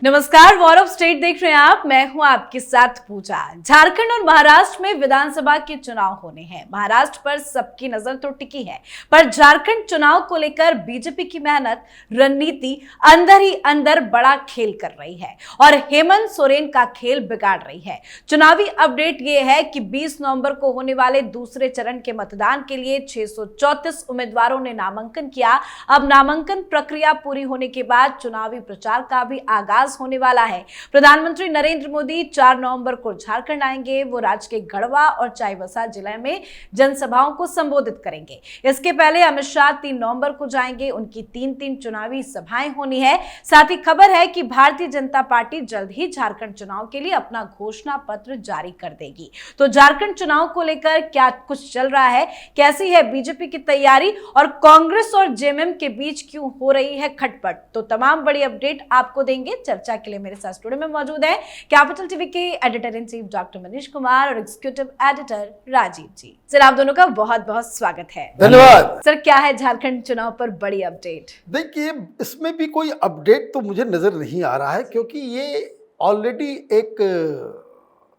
नमस्कार, war of state देख रहे हैं आप। मैं हूं आपके साथ पूजा। झारखंड और महाराष्ट्र में विधानसभा के चुनाव होने हैं। महाराष्ट्र पर सबकी नजर तो टिकी है, पर झारखंड चुनाव को लेकर बीजेपी की मेहनत रणनीति अंदर ही अंदर बड़ा खेल कर रही है और हेमंत सोरेन का खेल बिगाड़ रही है। चुनावी अपडेट ये है कि 20 नवंबर को होने वाले दूसरे चरण के मतदान के लिए 634 उम्मीदवारों ने नामांकन किया। अब नामांकन प्रक्रिया पूरी होने के बाद चुनावी प्रचार का भी आगाज होने वाला है। प्रधानमंत्री नरेंद्र मोदी 4 नवंबर को झारखंड आएंगे। वो राज्य के गढ़वा और चाईबासा जिले में जनसभाओं को संबोधित करेंगे। इसके पहले अमित शाह 3 नवंबर को जाएंगे। उनकी 3 चुनावी सभाएं होनी है। साथ ही खबर है कि भारतीय जनता पार्टी जल्द ही झारखंड चुनाव के लिए अपना घोषणा पत्र जारी कर देगी। तो झारखंड चुनाव को लेकर क्या कुछ चल रहा है, कैसी है बीजेपी की तैयारी और कांग्रेस और जेएमएम के बीच क्यों हो रही है खटपट, तो तमाम बड़ी अपडेट आपको देंगे। चर्चा के लिए मेरे साथ स्टूडियो में मौजूद है कैपिटल टीवी के editor in chief doctor Manish Kumar और एग्जीक्यूटिव एडिटर राजीव जी। सर, आप दोनों का बहुत बहुत स्वागत है। धन्यवाद। सर, क्या है झारखंड चुनाव पर बड़ी अपडेट? देखिए, इसमें भी कोई अपडेट तो मुझे नजर नहीं आ रहा है, क्योंकि ये ऑलरेडी एक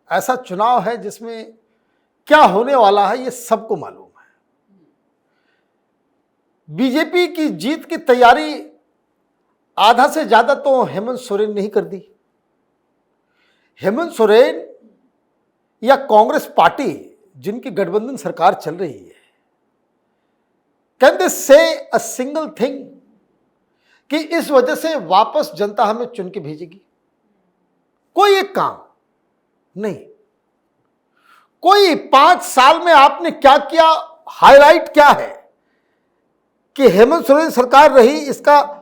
ऐसा चुनाव है जिसमें क्या होने वाला है ये सबको मालूम है। बीजेपी की जीत की तैयारी आधा से ज्यादा तो हेमंत सोरेन ने ही कर दी। हेमंत सोरेन या कांग्रेस पार्टी जिनकी गठबंधन सरकार चल रही है, कैन दे से अ सिंगल थिंग कि इस वजह से वापस जनता हमें चुन के भेजेगी? कोई एक काम नहीं। कोई 5 साल में आपने क्या किया, हाईलाइट क्या है कि हेमंत सोरेन सरकार रही, इसका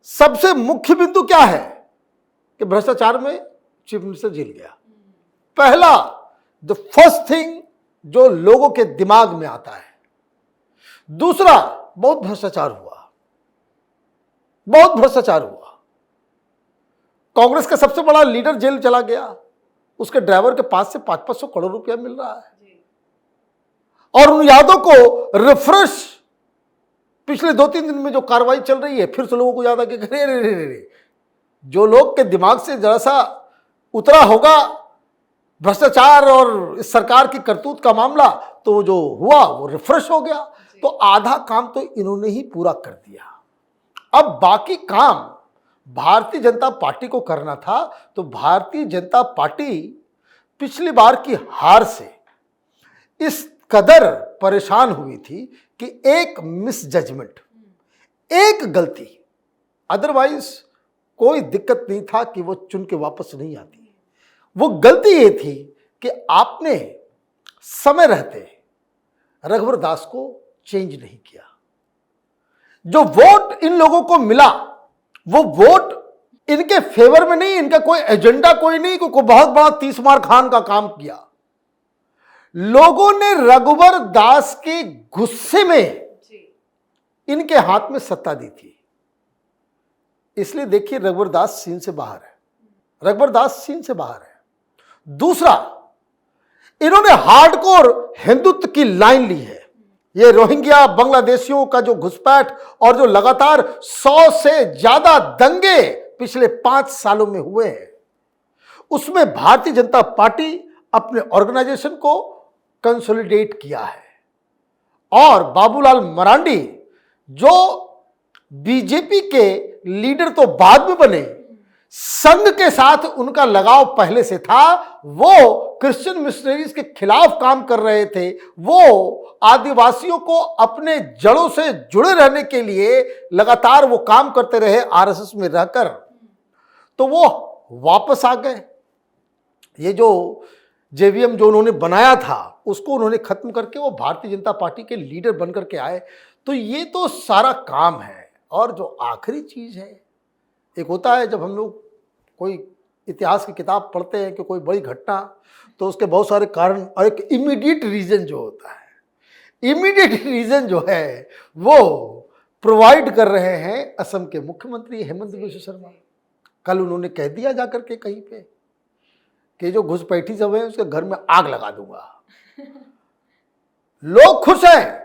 सबसे मुख्य बिंदु क्या है कि भ्रष्टाचार में चीफ मिनिस्टर जेल गया। पहला, द फर्स्ट थिंग जो लोगों के दिमाग में आता है। दूसरा, बहुत भ्रष्टाचार हुआ, बहुत भ्रष्टाचार हुआ। कांग्रेस का सबसे बड़ा लीडर जेल चला गया, उसके ड्राइवर के पास से 500 करोड़ रुपया मिल रहा है। और उन यादों को रिफ्रेश पिछले 2-3 दिन में जो कार्रवाई चल रही है, फिर से लोगों को याद आ कि रे जो लोग के दिमाग से जरा सा उतरा होगा भ्रष्टाचार और इस सरकार की करतूत का मामला, तो जो हुआ वो रिफ्रेश हो गया। तो आधा काम तो इन्होंने ही पूरा कर दिया। अब बाकी काम भारतीय जनता पार्टी को करना था। तो भारतीय जनता पार्टी पिछली बार की हार से इस कदर परेशान हुई थी कि एक मिस जजमेंट, एक गलती, अदरवाइज कोई दिक्कत नहीं था कि वो चुन के वापस नहीं आती। वो गलती ये थी कि आपने समय रहते रघुवर दास को चेंज नहीं किया। जो वोट इन लोगों को मिला वो वोट इनके फेवर में नहीं, इनका कोई एजेंडा कोई नहीं, कोई बहुत बड़ा 30 मार खान का काम किया। लोगों ने रघुवर दास के गुस्से में इनके हाथ में सत्ता दी थी। इसलिए देखिए, रघुवर दास सीन से बाहर है, रघुवर दास सीन से बाहर है। दूसरा, इन्होंने हार्डकोर हिंदुत्व की लाइन ली है। ये रोहिंग्या बांग्लादेशियों का जो घुसपैठ और जो लगातार 100 से ज्यादा दंगे पिछले 5 सालों में हुए हैं, उसमें भारतीय जनता पार्टी अपने ऑर्गेनाइजेशन को कंसोलिडेट किया है। और बाबूलाल मरांडी जो बीजेपी के लीडर तो बाद में बने, संघ के साथ उनका लगाव पहले से था। वो क्रिश्चियन मिशनरीज के खिलाफ काम कर रहे थे। वो आदिवासियों को अपने जड़ों से जुड़े रहने के लिए लगातार वो काम करते रहे आरएसएस में रहकर। तो वो वापस आ गए। ये जो जेवीएम जो उन्होंने बनाया था उसको उन्होंने खत्म करके वो भारतीय जनता पार्टी के लीडर बनकर के आए। तो ये तो सारा काम है। और जो आखिरी चीज है, एक होता है जब हम लोग कोई इतिहास की किताब पढ़ते हैं कि कोई बड़ी घटना, तो उसके बहुत सारे कारण और एक इमीडिएट रीजन जो होता है, इमीडिएट रीजन जो है वो प्रोवाइड कर रहे हैं असम के मुख्यमंत्री हेमंत बिस्व शर्मा। कल उन्होंने कह दिया जाकर के कहीं पे कि जो घुसपैठी सब है उसके घर में आग लगा दूंगा। लोग खुश हैं।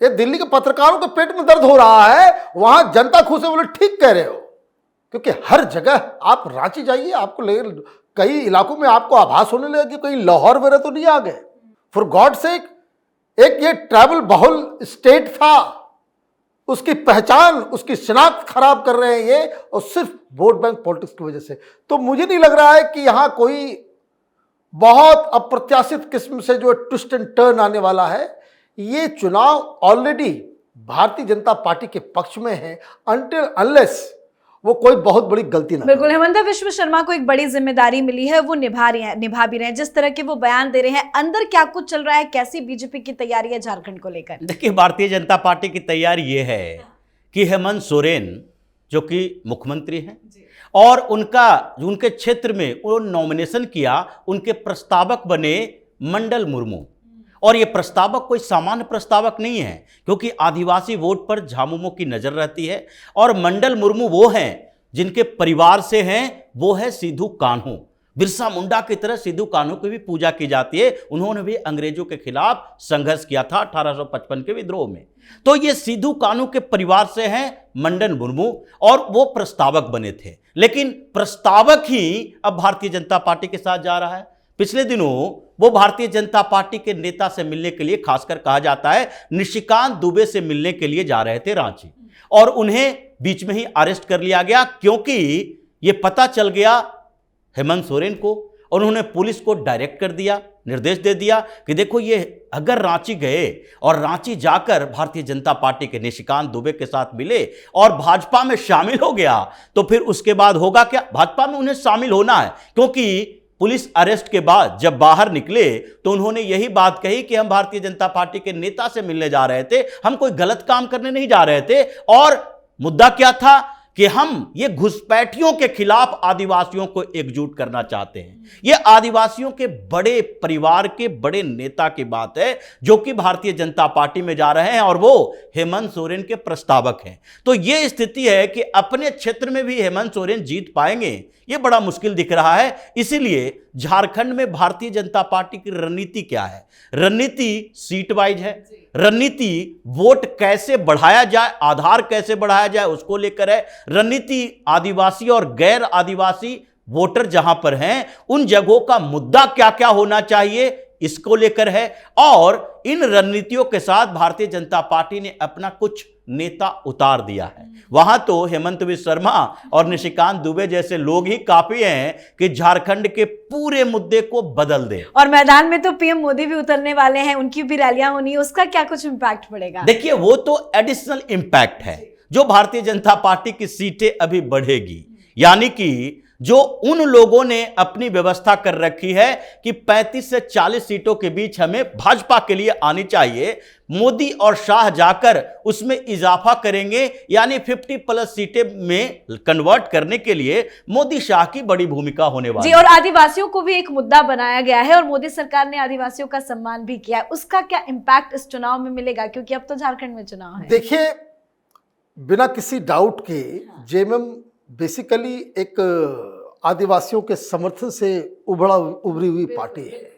ये दिल्ली के पत्रकारों के पेट में दर्द हो रहा है, वहां जनता खुश है, बोले ठीक कह रहे हो। क्योंकि हर जगह आप रांची जाइए, आपको कई इलाकों में आपको आभास होने लगा कि कहीं लाहौर वगैरह तो नहीं आ गए। फॉर गॉड सेक, एक ये ट्रैवल बहुल स्टेट था, उसकी पहचान, उसकी शिनाख्त खराब कर रहे हैं ये, और सिर्फ वोट बैंक पॉलिटिक्स की वजह से। तो मुझे नहीं लग रहा है कि यहां कोई बहुत अप्रत्याशित किस्म से जो ट्विस्ट एंड टर्न आने वाला है। ये चुनाव ऑलरेडी भारतीय जनता पार्टी के पक्ष में है, अनटिल अनलेस वो कोई बहुत बड़ी गलती ना। बिल्कुल, हेमंत विश्व शर्मा को एक बड़ी जिम्मेदारी मिली है, वो निभा भी रहे हैं। जिस तरह के वो बयान दे रहे हैं, अंदर क्या कुछ चल रहा है, कैसी बीजेपी की तैयारी है झारखंड को लेकर? देखिए, भारतीय जनता पार्टी की तैयारी ये है कि हेमंत सोरेन जो कि मुख्यमंत्री हैं और उनके क्षेत्र में उन्होंने नॉमिनेशन किया, उनके प्रस्तावक बने मंडल मुर्मू। और ये प्रस्तावक कोई सामान्य प्रस्तावक नहीं है, क्योंकि आदिवासी वोट पर झामुमो की नजर रहती है। और मंडल मुर्मू वो हैं जिनके परिवार से हैं, वो है सिद्धू कान्हू। बिरसा मुंडा की तरह सिद्धू कान्हू की भी पूजा की जाती है। उन्होंने भी अंग्रेजों के खिलाफ संघर्ष किया था 1855 के विद्रोह में। तो ये सिद्धू कान्हू के परिवार से हैं मंडल मुर्मू, और वो प्रस्तावक बने थे। लेकिन प्रस्तावक ही अब भारतीय जनता पार्टी के साथ जा रहा है। पिछले दिनों वो भारतीय जनता पार्टी के नेता से मिलने के लिए, खासकर कहा जाता है निशिकांत दुबे से मिलने के लिए जा रहे थे रांची, और उन्हें बीच में ही अरेस्ट कर लिया गया, क्योंकि ये पता चल गया हेमंत सोरेन को। और उन्होंने पुलिस को डायरेक्ट कर दिया, निर्देश दे दिया कि देखो, ये अगर रांची गए और रांची जाकर भारतीय जनता पार्टी के निशिकांत दुबे के साथ मिले और भाजपा में शामिल हो गया, तो फिर उसके बाद होगा क्या? भाजपा में उन्हें शामिल होना है, क्योंकि पुलिस अरेस्ट के बाद जब बाहर निकले तो उन्होंने यही बात कही कि हम भारतीय जनता पार्टी के नेता से मिलने जा रहे थे, हम कोई गलत काम करने नहीं जा रहे थे। और मुद्दा क्या था कि हम ये घुसपैठियों के खिलाफ आदिवासियों को एकजुट करना चाहते हैं। ये आदिवासियों के बड़े परिवार के बड़े नेता की बात है, जो कि भारतीय जनता पार्टी में जा रहे हैं, और वो हेमंत सोरेन के प्रस्तावक हैं। तो ये स्थिति है कि अपने क्षेत्र में भी हेमंत सोरेन जीत पाएंगे, ये बड़ा मुश्किल दिख रहा है। इसीलिए झारखंड में भारतीय जनता पार्टी की रणनीति क्या है? रणनीति सीट वाइज है, रणनीति वोट कैसे बढ़ाया जाए, आधार कैसे बढ़ाया जाए उसको लेकर है, रणनीति आदिवासी और गैर आदिवासी वोटर जहां पर हैं उन जगहों का मुद्दा क्या क्या होना चाहिए इसको लेकर है। और इन रणनीतियों के साथ भारतीय जनता पार्टी ने अपना कुछ नेता उतार दिया है। वहां तो हेमंत विश्व शर्मा और निशिकांत दुबे जैसे लोग ही काफी हैं कि झारखंड के पूरे मुद्दे को बदल दे। और मैदान में तो पीएम मोदी भी उतरने वाले हैं, उनकी भी रैलियां होनी है, उसका क्या कुछ इंपैक्ट पड़ेगा? देखिए, वो तो एडिशनल इंपैक्ट है, जो भारतीय जनता पार्टी की सीटें अभी बढ़ेगी। यानी कि जो उन लोगों ने अपनी व्यवस्था कर रखी है कि 35 से 40 सीटों के बीच हमें भाजपा के लिए आनी चाहिए, मोदी और शाह जाकर उसमें इजाफा करेंगे, यानी 50+ सीटें में कन्वर्ट करने के लिए मोदी शाह की बड़ी भूमिका होने वाली जी। और आदिवासियों को भी एक मुद्दा बनाया गया है और मोदी सरकार ने आदिवासियों का सम्मान भी किया है, उसका क्या इंपैक्ट इस चुनाव में मिलेगा? क्योंकि अब तो झारखंड में चुनाव है। देखिए, बिना किसी डाउट के जेएमएम बेसिकली एक आदिवासियों के समर्थन से उभरी हुई पार्टी है।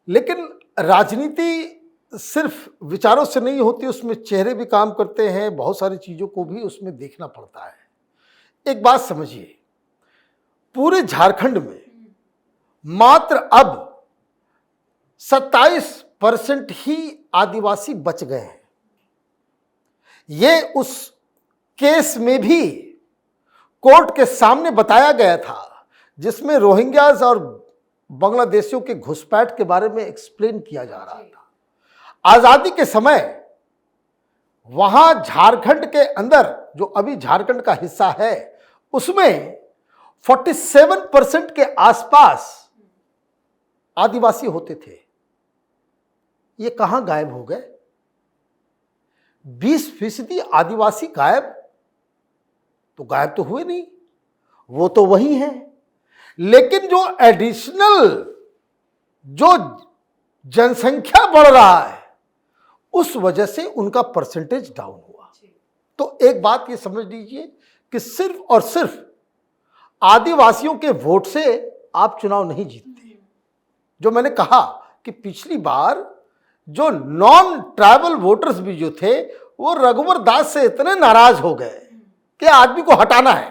लेकिन राजनीति सिर्फ विचारों से नहीं होती, उसमें चेहरे भी काम करते हैं, बहुत सारी चीज़ों को भी उसमें देखना पड़ता है। एक बात समझिए, पूरे झारखंड में मात्र अब 27% ही आदिवासी बच गए हैं। ये उस केस में भी कोर्ट के सामने बताया गया था जिसमें रोहिंग्याज और बांग्लादेशियों के घुसपैठ के बारे में एक्सप्लेन किया जा रहा था। आजादी के समय वहां झारखंड के अंदर, जो अभी झारखंड का हिस्सा है, उसमें 47% के आसपास आदिवासी होते थे। ये कहां गायब हो गए? 20% आदिवासी गायब तो हुए नहीं, वो तो वही हैं। लेकिन जो एडिशनल जो जनसंख्या बढ़ रहा है, उस वजह से उनका परसेंटेज डाउन हुआ। तो एक बात ये समझ लीजिए कि सिर्फ और सिर्फ आदिवासियों के वोट से आप चुनाव नहीं जीतते। जो मैंने कहा कि पिछली बार जो नॉन ट्राइबल वोटर्स भी जो थे, वो रघुवर दास से इतने नाराज हो गए कि आदमी को हटाना है।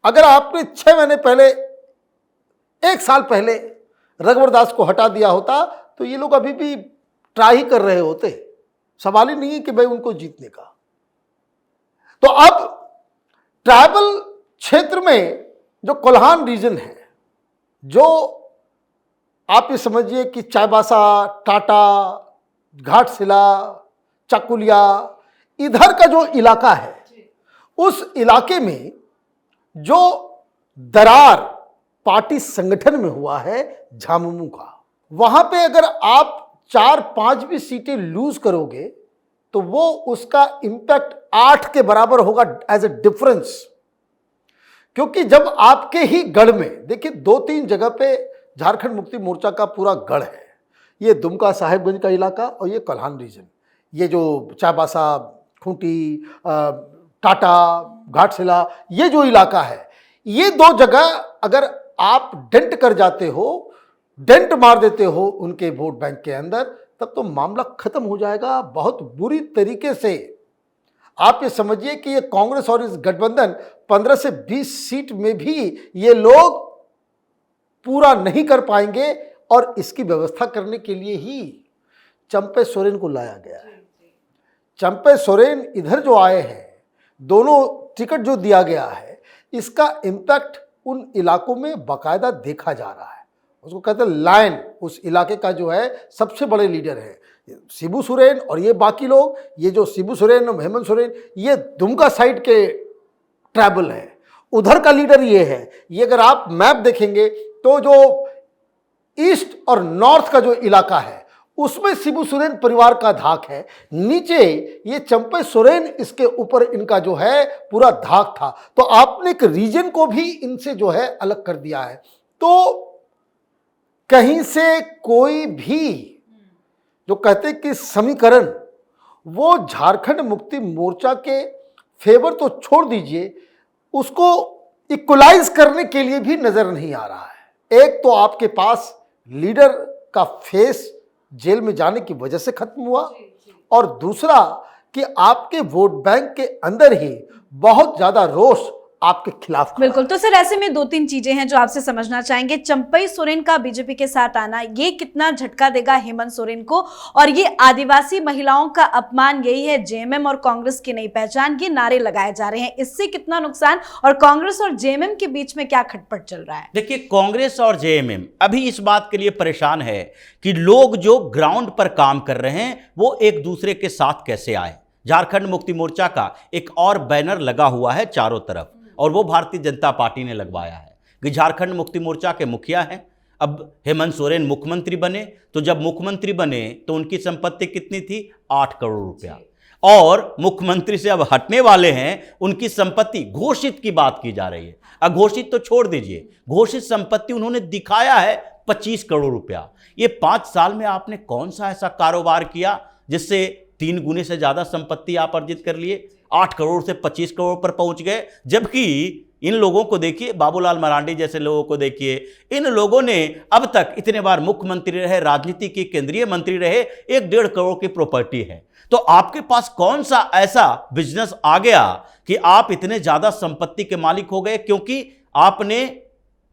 अगर आपने 6 महीने पहले, 1 साल पहले रघुवर दास को हटा दिया होता तो ये लोग अभी भी ट्राई ही कर रहे होते। सवाल ही नहीं है कि भाई उनको जीतने का। तो अब ट्राइबल क्षेत्र में जो कोल्हान रीजन है, जो आप ये समझिए कि चाईबासा, टाटा, घाटशिला, चाकुलिया, इधर का जो इलाका है, उस इलाके में जो दरार पार्टी संगठन में हुआ है झामुमो का, वहां पे अगर आप 4-5 भी सीटें लूज करोगे तो वो उसका इंपैक्ट 8 के बराबर होगा एज ए डिफरेंस। क्योंकि जब आपके ही गढ़ में, देखिए 2-3 जगह पे झारखंड मुक्ति मोर्चा का पूरा गढ़ है, ये दुमका साहेबगंज का इलाका और ये कोल्हान रीजन, ये जो चाईबासा, खूंटी, टाटा, घाटशिला, ये जो इलाका है, ये 2 जगह अगर आप डेंट कर जाते हो, डेंट मार देते हो उनके वोट बैंक के अंदर, तब तो मामला खत्म हो जाएगा बहुत बुरी तरीके से। आप ये समझिए कि ये कांग्रेस और इस गठबंधन 15 से 20 सीट में भी ये लोग पूरा नहीं कर पाएंगे और इसकी व्यवस्था करने के लिए ही चंपे सोरेन को लाया गया है। चंपे सोरेन इधर जो आए हैं, दोनों टिकट जो दिया गया है, इसका इम्पैक्ट उन इलाकों में बाकायदा देखा जा रहा है। उसको कहते हैं लायन, उस इलाके का जो है सबसे बड़े लीडर है शिबू सोरेन, और ये बाकी लोग, ये जो शिबू सोरेन और हेमंत सोरेन, ये दुमका साइड के ट्राइबल है, उधर का लीडर ये है। ये अगर आप मैप देखेंगे तो जो ईस्ट और नॉर्थ का जो इलाका है उसमें शिबू सोरेन परिवार का धाक है, नीचे ये चंपे सोरेन, इसके ऊपर इनका जो है पूरा धाक था। तो आपने एक रीजन को भी इनसे जो है अलग कर दिया है। तो कहीं से कोई भी जो कहते कि समीकरण वो झारखंड मुक्ति मोर्चा के फेवर तो छोड़ दीजिए, उसको इक्वलाइज करने के लिए भी नजर नहीं आ रहा है। एक तो आपके पास लीडर का फेस जेल में जाने की वजह से खत्म हुआ, और दूसरा कि आपके वोट बैंक के अंदर ही बहुत ज्यादा रोष आपके खिलाफ। बिल्कुल। तो सर ऐसे में 2-3 चीजें हैं जो आपसे समझना चाहेंगे। चंपई सोरेन का बीजेपी के साथ आना, ये कितना झटका देगा हेमंत सोरेन को, और ये आदिवासी महिलाओं का अपमान, यही है जेएमएम और कांग्रेस की नई पहचान, ये नारे लगाए जा रहे हैं, इससे कितना नुकसान, और कांग्रेस और जेएमएम के बीच में क्या खटपट चल रहा है? देखिए, कांग्रेस और जेएमएम अभी इस बात के लिए परेशान है कि लोग जो ग्राउंड पर काम कर रहे हैं वो एक दूसरे के साथ कैसे आए। झारखंड मुक्ति मोर्चा का एक और बैनर लगा हुआ है चारों तरफ, और वो भारतीय जनता पार्टी ने लगवाया है कि झारखंड मुक्ति मोर्चा के मुखिया हैं। अब हेमंत सोरेन मुख्यमंत्री बने, तो जब मुख्यमंत्री बने तो उनकी संपत्ति कितनी थी? 8 करोड़ रुपया, और मुख्यमंत्री से अब हटने वाले हैं, उनकी संपत्ति घोषित की बात की जा रही है। अघोषित तो छोड़ दीजिए, घोषित संपत्ति उन्होंने दिखाया है 25 करोड़ रुपया। ये 5 साल में आपने कौन सा ऐसा कारोबार किया जिससे 3 गुने से ज्यादा संपत्ति आप अर्जित कर लिए? 8 करोड़ से 25 करोड़ पर पहुंच गए। जबकि इन लोगों को देखिए, बाबूलाल मरांडी जैसे लोगों को देखिए, इन लोगों ने अब तक इतने बार मुख्यमंत्री रहे, राजनीति के केंद्रीय मंत्री रहे, 1-1.5 करोड़ की प्रॉपर्टी है। तो आपके पास कौन सा ऐसा बिजनेस आ गया कि आप इतने ज्यादा संपत्ति के मालिक हो गए? क्योंकि आपने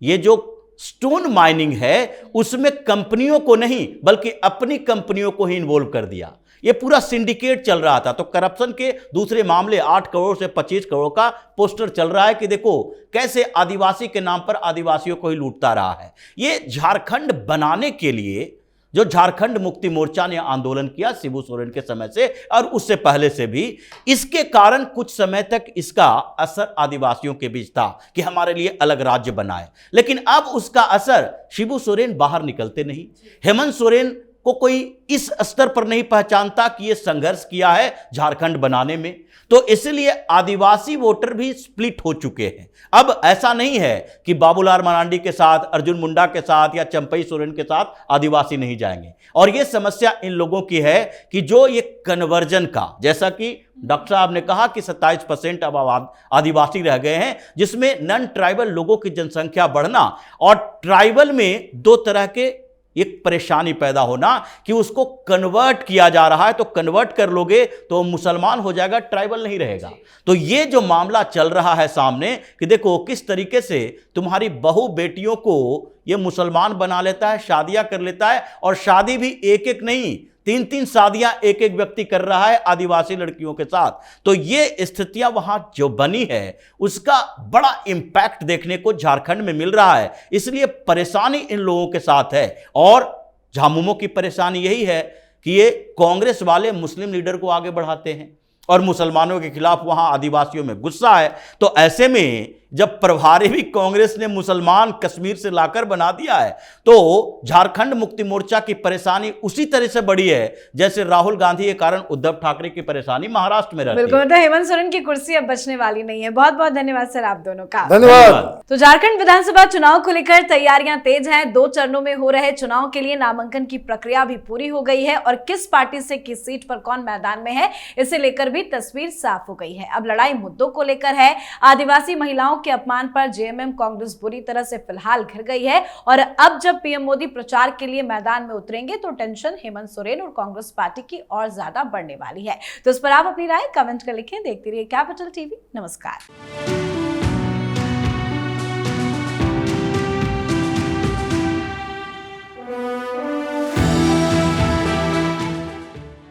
ये जो स्टोन माइनिंग है उसमें कंपनियों को नहीं बल्कि अपनी कंपनियों को ही इन्वॉल्व कर दिया। ये पूरा सिंडिकेट चल रहा था। तो करप्शन के दूसरे मामले 8 करोड़ से 25 करोड़ का पोस्टर चल रहा है कि देखो कैसे आदिवासी के नाम पर आदिवासियों को ही लूटता रहा है। ये झारखंड बनाने के लिए जो झारखंड मुक्ति मोर्चा ने आंदोलन किया शिबू सोरेन के समय से और उससे पहले से भी, इसके कारण कुछ समय तक इसका असर आदिवासियों के बीच था कि हमारे लिए अलग राज्य बनाए। लेकिन अब उसका असर, शिबू सोरेन बाहर निकलते नहीं, हेमंत सोरेन को कोई इस स्तर पर नहीं पहचानता कि यह संघर्ष किया है झारखंड बनाने में। तो इसलिए आदिवासी वोटर भी स्प्लिट हो चुके हैं। अब ऐसा नहीं है कि बाबूलाल मरांडी के साथ, अर्जुन मुंडा के साथ या चंपई सोरेन के साथ आदिवासी नहीं जाएंगे। और यह समस्या इन लोगों की है कि जो ये कन्वर्जन का, जैसा कि डॉक्टर साहब ने कहा कि 27% अब आदिवासी रह गए हैं, जिसमें नॉन ट्राइबल लोगों की जनसंख्या बढ़ना और ट्राइबल में 2 तरह के एक परेशानी पैदा होना कि उसको कन्वर्ट किया जा रहा है, तो कन्वर्ट कर लोगे तो मुसलमान हो जाएगा, ट्राइबल नहीं रहेगा। तो ये जो मामला चल रहा है सामने कि देखो किस तरीके से तुम्हारी बहू बेटियों को ये मुसलमान बना लेता है, शादियां कर लेता है, और शादी भी एक एक नहीं, 3-3 शादियां एक एक व्यक्ति कर रहा है आदिवासी लड़कियों के साथ। तो ये स्थितियां वहां जो बनी है उसका बड़ा इंपैक्ट देखने को झारखंड में मिल रहा है। इसलिए परेशानी इन लोगों के साथ है, और झामुमो की परेशानी यही है कि ये कांग्रेस वाले मुस्लिम लीडर को आगे बढ़ाते हैं और मुसलमानों के खिलाफ वहां आदिवासियों में गुस्सा है। तो ऐसे में जब प्रभारी भी कांग्रेस ने मुसलमान कश्मीर से लाकर बना दिया है, तो झारखंड मुक्ति मोर्चा की परेशानी उसी तरह से बड़ी है जैसे राहुल गांधी के कारण उद्धव ठाकरे की परेशानी महाराष्ट्र में रहती है। बिल्कुल, तो हेमंत सोरेन की कुर्सी अब बचने वाली नहीं है। बहुत बहुत धन्यवाद सर आप दोनों का। धन्यवाद। तो झारखंड विधानसभा चुनाव को लेकर तैयारियां तेज हैं। 2 चरणों में हो रहे चुनाव के लिए नामांकन की प्रक्रिया भी पूरी हो गई है, और किस पार्टी से किस सीट पर कौन मैदान में है इसे लेकर भी तस्वीर साफ हो गई है। अब लड़ाई मुद्दों को लेकर है। आदिवासी महिलाओं के अपमान पर जेएमएम कांग्रेस बुरी तरह से फिलहाल घिर गई है, और अब जब पीएम मोदी प्रचार के लिए मैदान में उतरेंगे तो टेंशन हेमंत सोरेन और कांग्रेस पार्टी की और ज्यादा बढ़ने वाली है। तो इस पर आप अपनी राय कमेंट कर लिखें। देखते रहिए कैपिटल टीवी। नमस्कार।